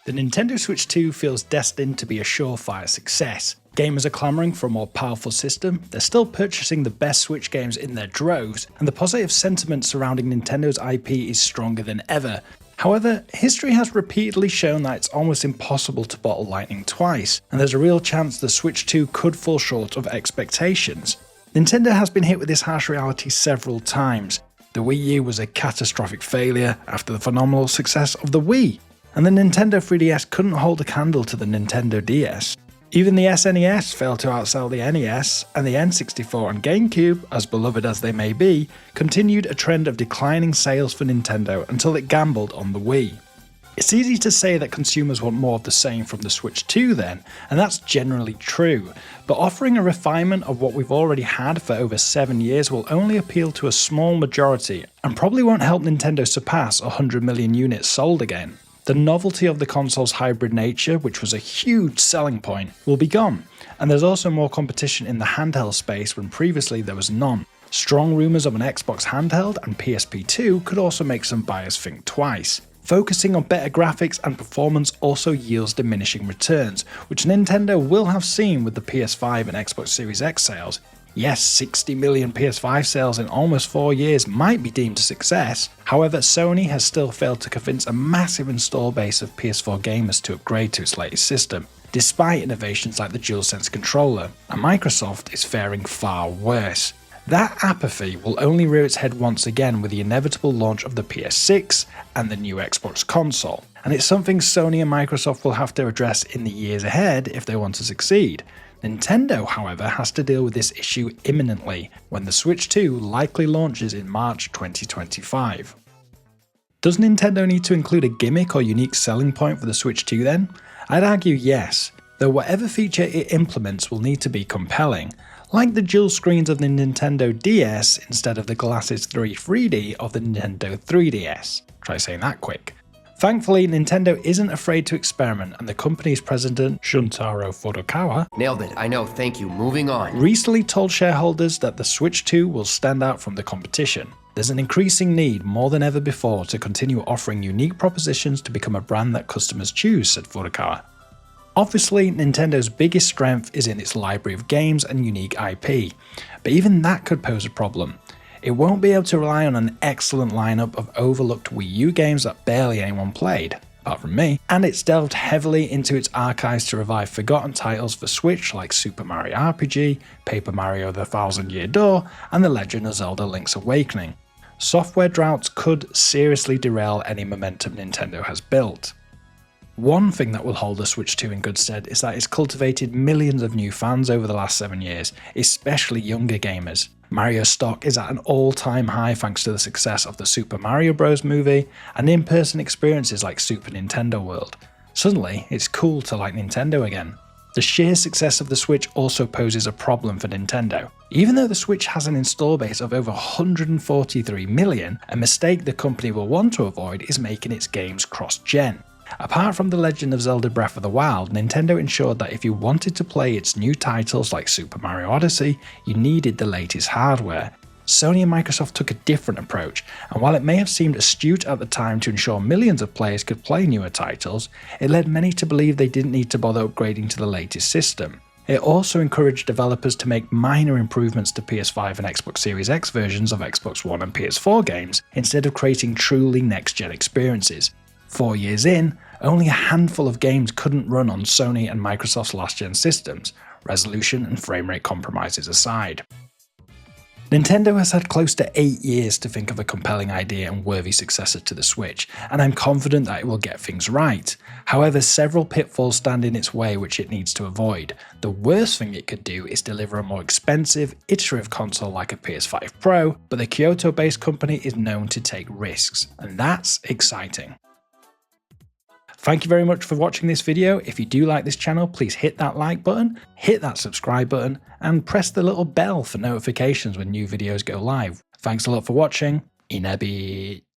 The Nintendo Switch 2 feels destined to be a surefire success. Gamers are clamouring for a more powerful system, they're still purchasing the best Switch games in their droves, and the positive sentiment surrounding Nintendo's IP is stronger than ever. However, history has repeatedly shown that it's almost impossible to bottle lightning twice, and there's a real chance the Switch 2 could fall short of expectations. Nintendo has been hit with this harsh reality several times. The Wii U was a catastrophic failure after the phenomenal success of the Wii, and the Nintendo 3DS couldn't hold a candle to the Nintendo DS. Even the SNES failed to outsell the NES, and the N64 and GameCube, as beloved as they may be, continued a trend of declining sales for Nintendo until it gambled on the Wii. It's easy to say that consumers want more of the same from the Switch 2 then, and that's generally true, but offering a refinement of what we've already had for over 7 years will only appeal to a small majority, and probably won't help Nintendo surpass 100 million units sold again. The novelty of the console's hybrid nature, which was a huge selling point, will be gone, and there's also more competition in the handheld space when previously there was none. Strong rumours of an Xbox handheld and PSP2 could also make some buyers think twice. Focusing on better graphics and performance also yields diminishing returns, which Nintendo will have seen with the PS5 and Xbox Series X sales. Yes, 60 million PS5 sales in almost 4 years might be deemed a success, however Sony has still failed to convince a massive install base of PS4 gamers to upgrade to its latest system, despite innovations like the DualSense controller, and Microsoft is faring far worse. That apathy will only rear its head once again with the inevitable launch of the PS6 and the new Xbox console, and it's something Sony and Microsoft will have to address in the years ahead if they want to succeed. Nintendo, however, has to deal with this issue imminently, when the Switch 2 likely launches in March 2025. Does Nintendo need to include a gimmick or unique selling point for the Switch 2 then? I'd argue yes, though whatever feature it implements will need to be compelling, like the dual screens of the Nintendo DS instead of the Glasses 3 3D of the Nintendo 3DS. Try saying that quick. Thankfully, Nintendo isn't afraid to experiment, and the company's president, Shuntaro Furukawa, nailed it, I know, thank you, moving on, recently told shareholders that the Switch 2 will stand out from the competition. There's an increasing need, more than ever before, to continue offering unique propositions to become a brand that customers choose, said Furukawa. Obviously, Nintendo's biggest strength is in its library of games and unique IP, but even that could pose a problem. It won't be able to rely on an excellent lineup of overlooked Wii U games that barely anyone played, apart from me, and it's delved heavily into its archives to revive forgotten titles for Switch like Super Mario RPG, Paper Mario The Thousand Year Door, and The Legend of Zelda Link's Awakening. Software droughts could seriously derail any momentum Nintendo has built. One thing that will hold the Switch 2 in good stead is that it's cultivated millions of new fans over the last 7 years, especially younger gamers. Mario stock is at an all-time high thanks to the success of the Super Mario Bros. Movie and in-person experiences like Super Nintendo World. Suddenly, it's cool to like Nintendo again. The sheer success of the Switch also poses a problem for Nintendo. Even though the Switch has an install base of over 143 million, a mistake the company will want to avoid is making its games cross-gen. Apart from The Legend of Zelda Breath of the Wild, Nintendo ensured that if you wanted to play its new titles like Super Mario Odyssey, you needed the latest hardware. Sony and Microsoft took a different approach, and while it may have seemed astute at the time to ensure millions of players could play newer titles, it led many to believe they didn't need to bother upgrading to the latest system. It also encouraged developers to make minor improvements to PS5 and Xbox Series X versions of Xbox One and PS4 games, instead of creating truly next-gen experiences. 4 years in, only a handful of games couldn't run on Sony and Microsoft's last-gen systems, resolution and frame rate compromises aside. Nintendo has had close to 8 years to think of a compelling idea and worthy successor to the Switch, and I'm confident that it will get things right. However, several pitfalls stand in its way which it needs to avoid. The worst thing it could do is deliver a more expensive, iterative console like a PS5 Pro, but the Kyoto-based company is known to take risks, and that's exciting. Thank you very much for watching this video. If you do like this channel, please hit that like button, hit that subscribe button, and press the little bell for notifications when new videos go live. Thanks a lot for watching. In a bit.